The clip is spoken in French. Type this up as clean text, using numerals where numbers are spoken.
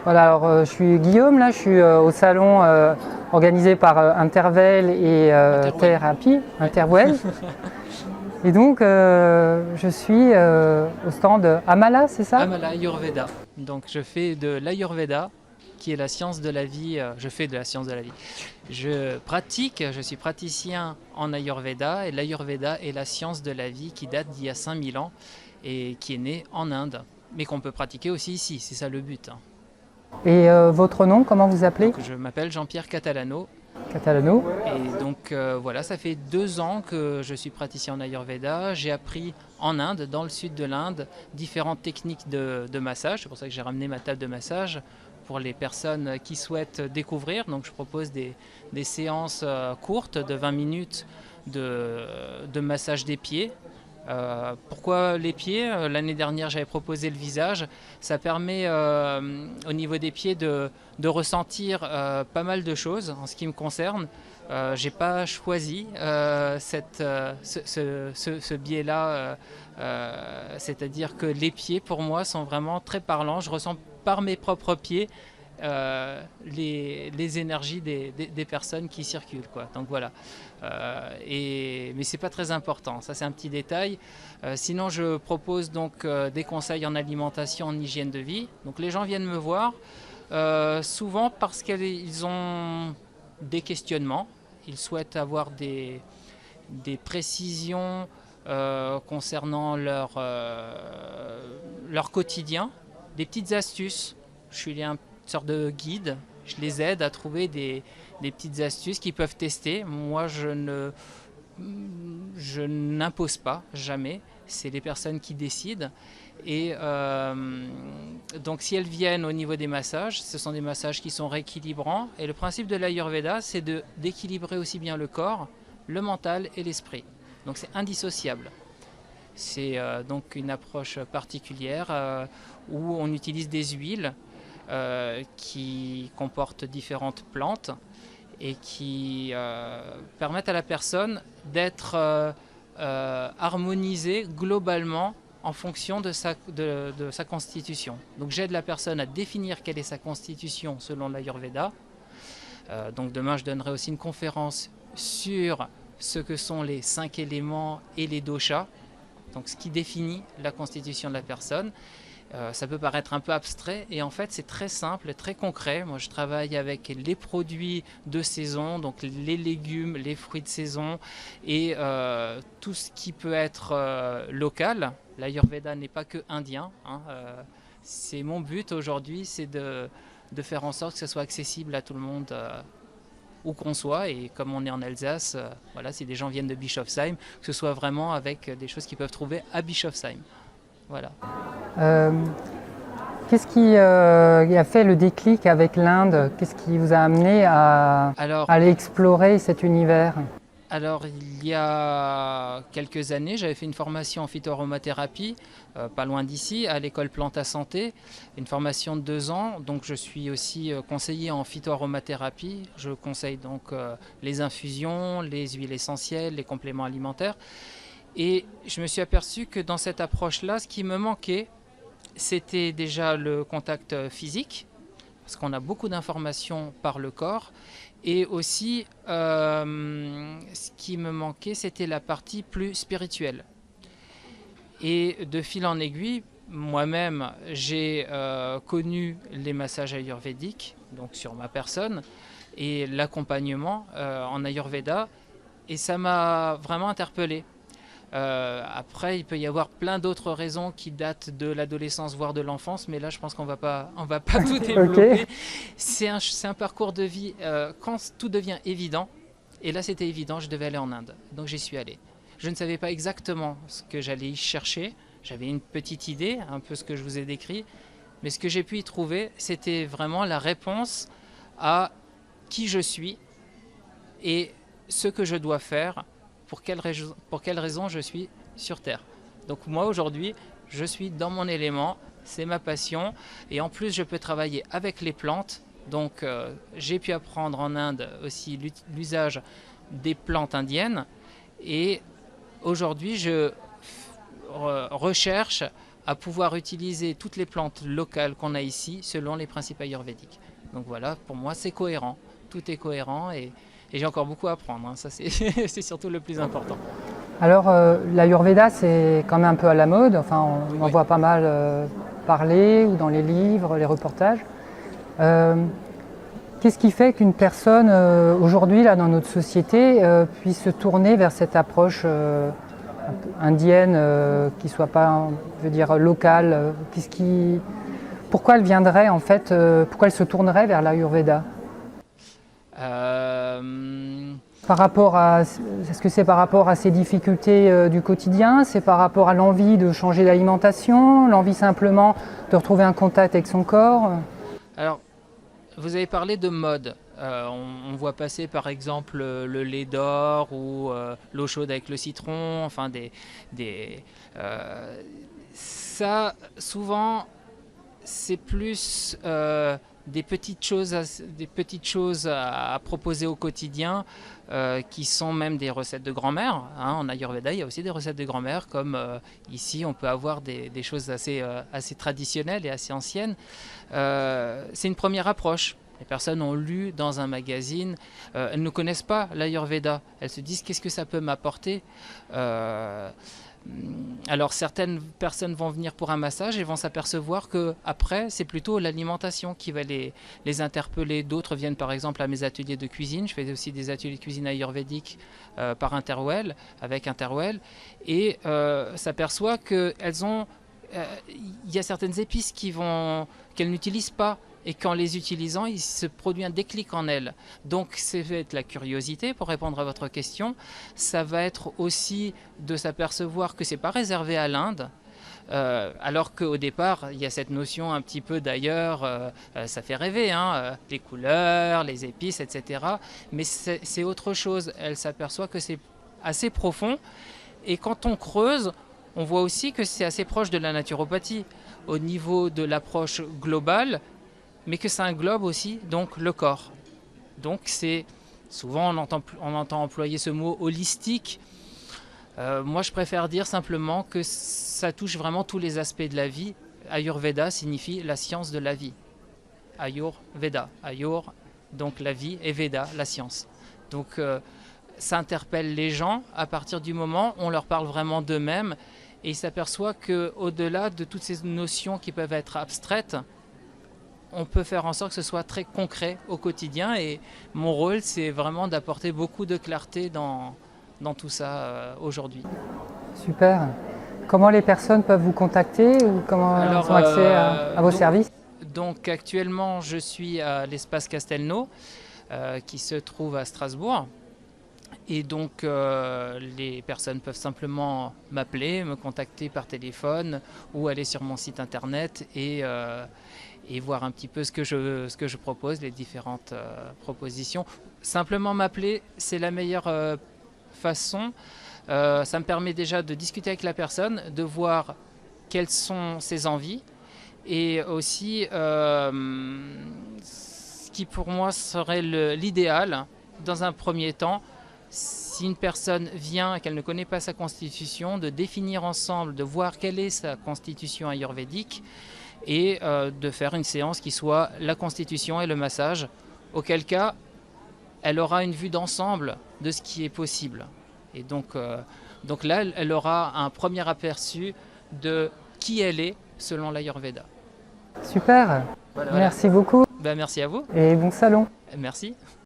Voilà, alors je suis Guillaume, là, je suis au salon organisé par Intervel et Interwell. Thérapie, Ouais. Interwell. Et donc, je suis au stand Amala, c'est ça? Amala Ayurveda. Donc je fais de l'Ayurveda, qui est la science de la vie. Je fais de la science de la vie. Je suis praticien en Ayurveda, et l'Ayurveda est la science de la vie qui date d'il y a 5000 ans et qui est née en Inde, mais qu'on peut pratiquer aussi ici, c'est ça le but, hein. Et votre nom, comment vous appelez? Donc je m'appelle Jean-Pierre Catalano. Catalano. Et donc voilà, ça fait 2 ans que je suis praticien en Ayurveda. J'ai appris en Inde, dans le sud de l'Inde, différentes techniques de massage. C'est pour ça que j'ai ramené ma table de massage pour les personnes qui souhaitent découvrir. Donc je propose des séances courtes de 20 minutes de massage des pieds. Pourquoi les pieds? L'année dernière, j'avais proposé le visage. Ça permet au niveau des pieds de ressentir pas mal de choses en ce qui me concerne. J'ai pas choisi ce biais-là, c'est-à-dire que les pieds pour moi sont vraiment très parlants. Je ressens par mes propres pieds les énergies des personnes qui circulent, quoi. Donc voilà. Mais c'est pas très important, ça c'est un petit détail. Sinon je propose donc des conseils en alimentation, en hygiène de vie. Donc les gens viennent me voir souvent parce qu'ils ont des questionnements, ils souhaitent avoir des précisions concernant leur quotidien, des petites astuces. Je suis une sorte de guide, je les aide à trouver des petites astuces qu'ils peuvent tester. Moi, je n'impose pas, jamais. C'est les personnes qui décident. Et donc, si elles viennent au niveau des massages, ce sont des massages qui sont rééquilibrants. Et le principe de l'Ayurveda, c'est d'équilibrer aussi bien le corps, le mental et l'esprit. Donc, c'est indissociable. C'est donc une approche particulière où on utilise des huiles qui comportent différentes plantes et qui permettent à la personne d'être harmonisée globalement en fonction de sa constitution. Donc j'aide la personne à définir quelle est sa constitution selon l'Ayurveda. Donc demain je donnerai aussi une conférence sur ce que sont les 5 éléments et les doshas, donc ce qui définit la constitution de la personne. Ça peut paraître un peu abstrait et en fait c'est très simple, très concret. Moi je travaille avec les produits de saison, donc les légumes, les fruits de saison et tout ce qui peut être local. L'Ayurveda n'est pas que indien, hein. C'est mon but aujourd'hui, c'est de faire en sorte que ce soit accessible à tout le monde où qu'on soit, et comme on est en Alsace, voilà, si des gens viennent de Bischofsheim, que ce soit vraiment avec des choses qu'ils peuvent trouver à Bischofsheim. Voilà. Euh, Qu'est-ce qui a fait le déclic avec l'Inde? Qu'est-ce qui vous a amené à Alors, aller explorer cet univers? Alors, il y a quelques années, j'avais fait une formation en phytoaromathérapie, pas loin d'ici, à l'école Planta Santé, une formation de 2 ans. Donc, je suis aussi conseiller en phytoaromathérapie. Je conseille donc les infusions, les huiles essentielles, les compléments alimentaires. Et je me suis aperçu que dans cette approche-là, ce qui me manquait, c'était déjà le contact physique, parce qu'on a beaucoup d'informations par le corps. Et aussi, ce qui me manquait, c'était la partie plus spirituelle. Et de fil en aiguille, moi-même, j'ai connu les massages ayurvédiques, donc sur ma personne, et l'accompagnement en Ayurveda, et ça m'a vraiment interpellé. Après, il peut y avoir plein d'autres raisons qui datent de l'adolescence, voire de l'enfance, mais là, je pense qu'on va pas tout développer. Ok. C'est un parcours de vie quand tout devient évident. Et là, c'était évident, je devais aller en Inde. Donc, j'y suis allé. Je ne savais pas exactement ce que j'allais y chercher. J'avais une petite idée, un peu ce que je vous ai décrit. Mais ce que j'ai pu y trouver, c'était vraiment la réponse à qui je suis et ce que je dois faire, pour quelle raison je suis sur Terre. Donc moi aujourd'hui, je suis dans mon élément, c'est ma passion, et en plus je peux travailler avec les plantes. Donc j'ai pu apprendre en Inde aussi l'usage des plantes indiennes, et aujourd'hui je recherche à pouvoir utiliser toutes les plantes locales qu'on a ici selon les principes ayurvédiques. Donc voilà, pour moi c'est cohérent, tout est cohérent et j'ai encore beaucoup à apprendre, hein. Ça c'est c'est surtout le plus important. Alors, l'Ayurveda, c'est quand même un peu à la mode. Enfin, on en Oui. voit pas mal parler, ou dans les livres, les reportages. Euh, Qu'est-ce qui fait qu'une personne, aujourd'hui, là, dans notre société, puisse se tourner vers cette approche un peu indienne, qui soit pas, je veux dire, locale? Pourquoi elle viendrait, en fait, pourquoi elle se tournerait vers l'Ayurveda? Euh, Est-ce que c'est par rapport à ses difficultés du quotidien? C'est par rapport à l'envie de changer d'alimentation? L'envie simplement de retrouver un contact avec son corps? alors, vous avez parlé de mode. On voit passer par exemple le lait d'or ou l'eau chaude avec le citron, enfin des ça souvent c'est plus des petites choses à proposer au quotidien qui sont même des recettes de grand-mère, hein. En Ayurveda, il y a aussi des recettes de grand-mère, comme ici, on peut avoir des choses assez traditionnelles et assez anciennes. C'est une première approche. Les personnes ont lu dans un magazine, elles ne connaissent pas l'Ayurveda. Elles se disent qu'est-ce que ça peut m'apporter. Euh, alors certaines personnes vont venir pour un massage et vont s'apercevoir que après c'est plutôt l'alimentation qui va les interpeller. D'autres viennent par exemple à mes ateliers de cuisine. Je fais aussi des ateliers de cuisine ayurvédique par Interwell, avec Interwell, et s'aperçoit qu'elles ont il y a certaines épices qu'elles n'utilisent pas, et qu'en les utilisant, il se produit un déclic en elles. Donc ça va être la curiosité, pour répondre à votre question. Ça va être aussi de s'apercevoir que c'est pas réservé à l'Inde. Alors qu'au départ, il y a cette notion un petit peu d'ailleurs, ça fait rêver, hein, les couleurs, les épices, etc. Mais c'est autre chose. Elle s'aperçoit que c'est assez profond. Et quand on creuse, on voit aussi que c'est assez proche de la naturopathie au niveau de l'approche globale, mais que ça englobe aussi donc le corps. Donc c'est souvent on entend employer ce mot holistique. Moi je préfère dire simplement que ça touche vraiment tous les aspects de la vie. Ayurveda signifie la science de la vie. Ayurveda, Ayur donc la vie et Veda la science. Donc ça interpelle les gens à partir du moment où on leur parle vraiment d'eux-mêmes, et ils s'aperçoivent qu'au-delà de toutes ces notions qui peuvent être abstraites, on peut faire en sorte que ce soit très concret au quotidien, et mon rôle c'est vraiment d'apporter beaucoup de clarté dans tout ça aujourd'hui. Super. Comment les personnes peuvent vous contacter, ou comment elles Alors, ont accès à vos services? donc actuellement je suis à l'espace Castelnau qui se trouve à Strasbourg, et donc les personnes peuvent simplement m'appeler, me contacter par téléphone ou aller sur mon site internet et voir un petit peu ce que je propose, les différentes propositions. Simplement m'appeler, c'est la meilleure façon. Ça me permet déjà de discuter avec la personne, de voir quelles sont ses envies, et aussi ce qui pour moi serait l'idéal dans un premier temps, si une personne vient et qu'elle ne connaît pas sa constitution, de définir ensemble, de voir quelle est sa constitution ayurvédique, et de faire une séance qui soit la constitution et le massage, auquel cas elle aura une vue d'ensemble de ce qui est possible. Et donc là, elle aura un premier aperçu de qui elle est selon l'Ayurveda. Super. Voilà. Merci beaucoup Ben, merci à vous. et bon salon. Merci.